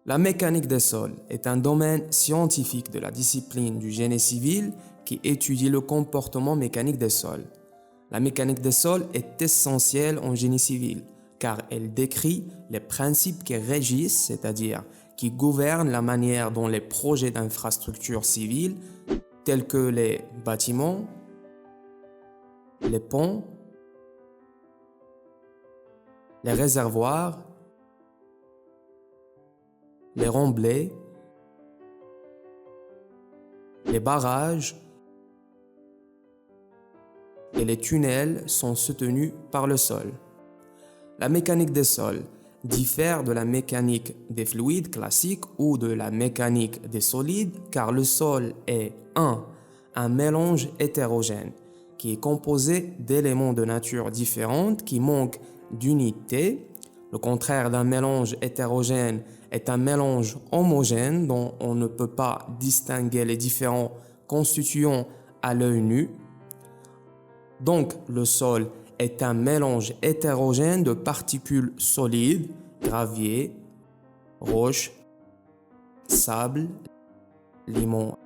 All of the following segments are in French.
La mécanique des sols est un domaine scientifique de la discipline du génie civil qui étudie le comportement mécanique des sols. La mécanique des sols est essentielle en génie civil car elle décrit les principes qui régissent, c'est-à-dire qui gouvernent la manière dont les projets d'infrastructures civiles tels que les bâtiments, les ponts, les réservoirs, les remblais, les barrages et les tunnels sont soutenus par le sol. La mécanique des sols diffère de la mécanique des fluides classiques ou de la mécanique des solides car le sol est un mélange hétérogène qui est composé d'éléments de nature différente qui manquent d'unité. Le contraire d'un mélange hétérogène est un mélange homogène dont on ne peut pas distinguer les différents constituants à l'œil nu. Donc, le sol est un mélange hétérogène de particules solides, gravier, roche, sable, limon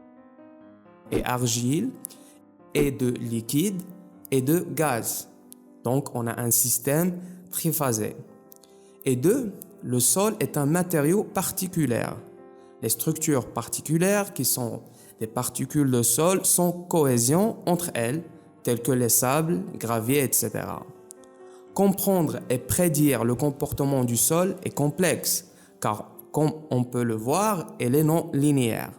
et argile, et de liquide et de gaz. Donc, on a un système triphasé. Et deux, le sol est un matériau particulier. Les structures particulières qui sont des particules de sol sont cohésions entre elles, telles que les sables, graviers, etc. Comprendre et prédire le comportement du sol est complexe, car comme on peut le voir, elle est non linéaire.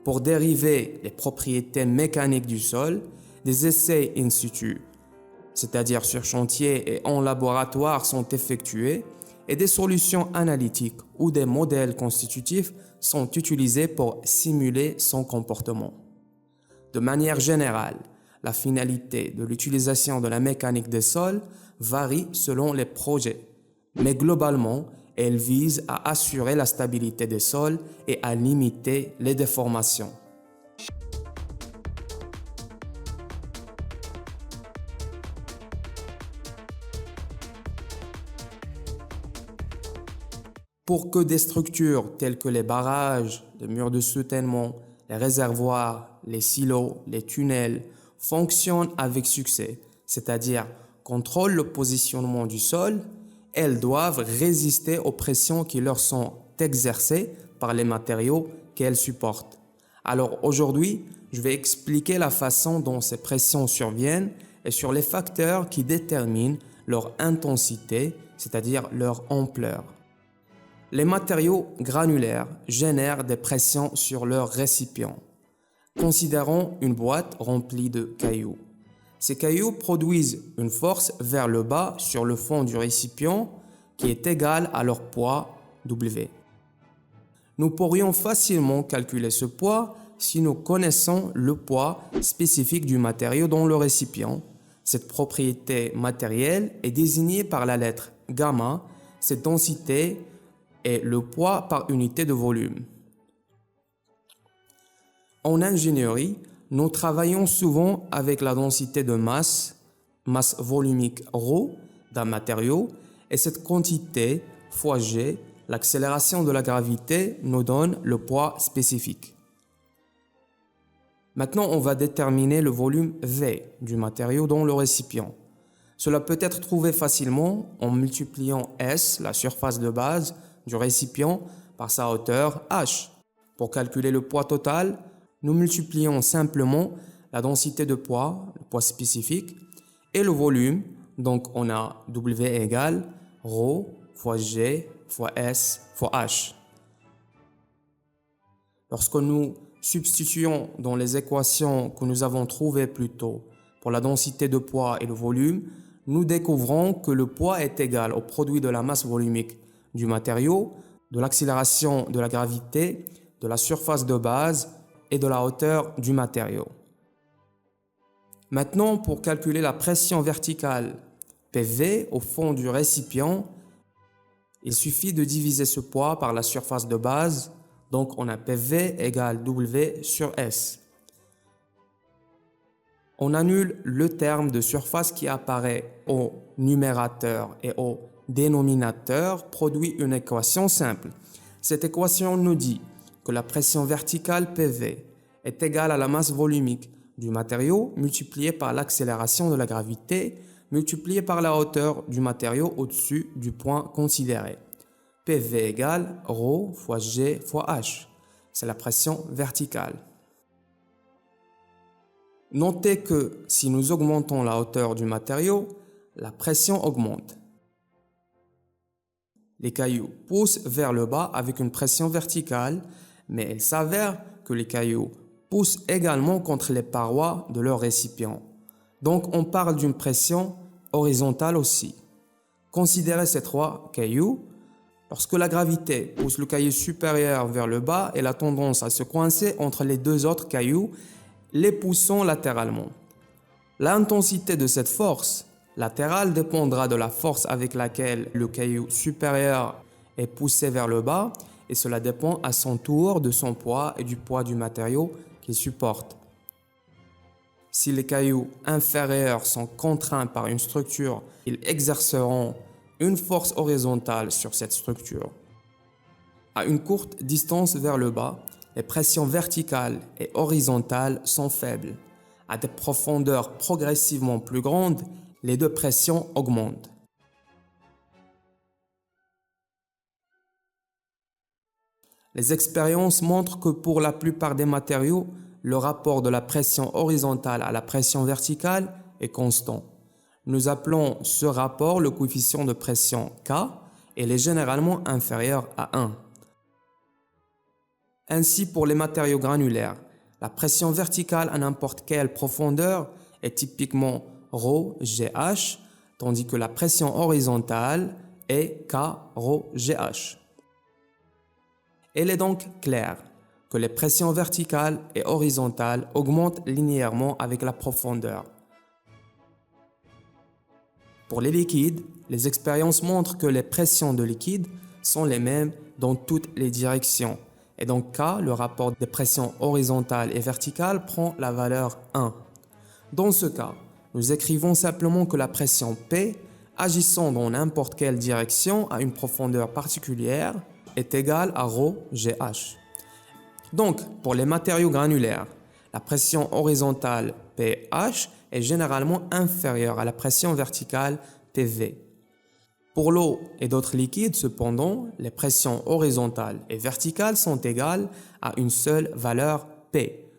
Pour dériver les propriétés mécaniques du sol, des essais in situ, c'est-à-dire sur chantier et en laboratoire, sont effectués et des solutions analytiques ou des modèles constitutifs sont utilisés pour simuler son comportement. De manière générale, la finalité de l'utilisation de la mécanique des sols varie selon les projets, mais globalement, elle vise à assurer la stabilité des sols et à limiter les déformations. Pour que des structures telles que les barrages, les murs de soutènement, les réservoirs, les silos, les tunnels fonctionnent avec succès, c'est-à-dire contrôlent le positionnement du sol, elles doivent résister aux pressions qui leur sont exercées par les matériaux qu'elles supportent. Alors aujourd'hui, je vais expliquer la façon dont ces pressions surviennent et sur les facteurs qui déterminent leur intensité, c'est-à-dire leur ampleur. Les matériaux granulaires génèrent des pressions sur leur récipient. Considérons une boîte remplie de cailloux. Ces cailloux produisent une force vers le bas sur le fond du récipient qui est égale à leur poids W. Nous pourrions facilement calculer ce poids si nous connaissons le poids spécifique du matériau dans le récipient. Cette propriété matérielle est désignée par la lettre gamma. Cette densité est le poids par unité de volume. En ingénierie, nous travaillons souvent avec la densité de masse volumique ρ d'un matériau, et cette quantité fois g, l'accélération de la gravité, nous donne le poids spécifique. Maintenant, on va déterminer le volume V du matériau dans le récipient. Cela peut être trouvé facilement en multipliant S, la surface de base du récipient, par sa hauteur h. Pour calculer le poids total, nous multiplions simplement la densité de poids, le poids spécifique, et le volume. Donc on a W égale ρ fois G fois S fois H. Lorsque nous substituons dans les équations que nous avons trouvées plus tôt pour la densité de poids et le volume, nous découvrons que le poids est égal au produit de la masse volumique du matériau, de l'accélération de la gravité, de la surface de base et de la hauteur du matériau. Maintenant, pour calculer la pression verticale PV au fond du récipient, il suffit de diviser ce poids par la surface de base, donc on a PV égale W sur S. On annule le terme de surface qui apparaît au numérateur et au dénominateur, produit une équation simple. Cette équation nous dit que la pression verticale PV est égale à la masse volumique du matériau multipliée par l'accélération de la gravité multipliée par la hauteur du matériau au-dessus du point considéré. PV égale ρ fois G fois H. C'est la pression verticale. Notez que si nous augmentons la hauteur du matériau, la pression augmente. Les cailloux poussent vers le bas avec une pression verticale, mais il s'avère que les cailloux poussent également contre les parois de leur récipient. Donc on parle d'une pression horizontale aussi. Considérez ces trois cailloux. Lorsque la gravité pousse le caillou supérieur vers le bas, elle a tendance à se coincer entre les deux autres cailloux, les poussant latéralement. L'intensité de cette force latérale dépendra de la force avec laquelle le caillou supérieur est poussé vers le bas, et cela dépend à son tour de son poids et du poids du matériau qu'il supporte. Si les cailloux inférieurs sont contraints par une structure, ils exerceront une force horizontale sur cette structure. À une courte distance vers le bas, les pressions verticales et horizontales sont faibles. À des profondeurs progressivement plus grandes, les deux pressions augmentent. Les expériences montrent que pour la plupart des matériaux, le rapport de la pression horizontale à la pression verticale est constant. Nous appelons ce rapport le coefficient de pression K et il est généralement inférieur à 1. Ainsi, pour les matériaux granulaires, la pression verticale à n'importe quelle profondeur est typiquement ρGH, tandis que la pression horizontale est KρGH. Il est donc clair que les pressions verticales et horizontales augmentent linéairement avec la profondeur. Pour les liquides, les expériences montrent que les pressions de liquide sont les mêmes dans toutes les directions. Et dans K, le rapport des pressions horizontales et verticales prend la valeur 1. Dans ce cas, nous écrivons simplement que la pression P, agissant dans n'importe quelle direction à une profondeur particulière, est égale à ρGH. Donc, pour les matériaux granulaires, la pression horizontale pH est généralement inférieure à la pression verticale PV. Pour l'eau et d'autres liquides, cependant, les pressions horizontales et verticales sont égales à une seule valeur P.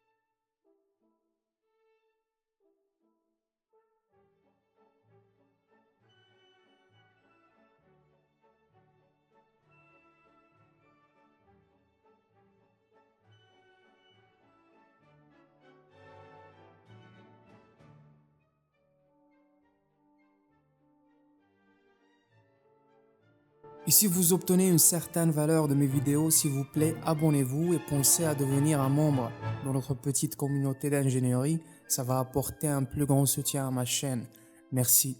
Et si vous obtenez une certaine valeur de mes vidéos, s'il vous plaît, abonnez-vous et pensez à devenir un membre dans notre petite communauté d'ingénierie. Ça va apporter un plus grand soutien à ma chaîne. Merci.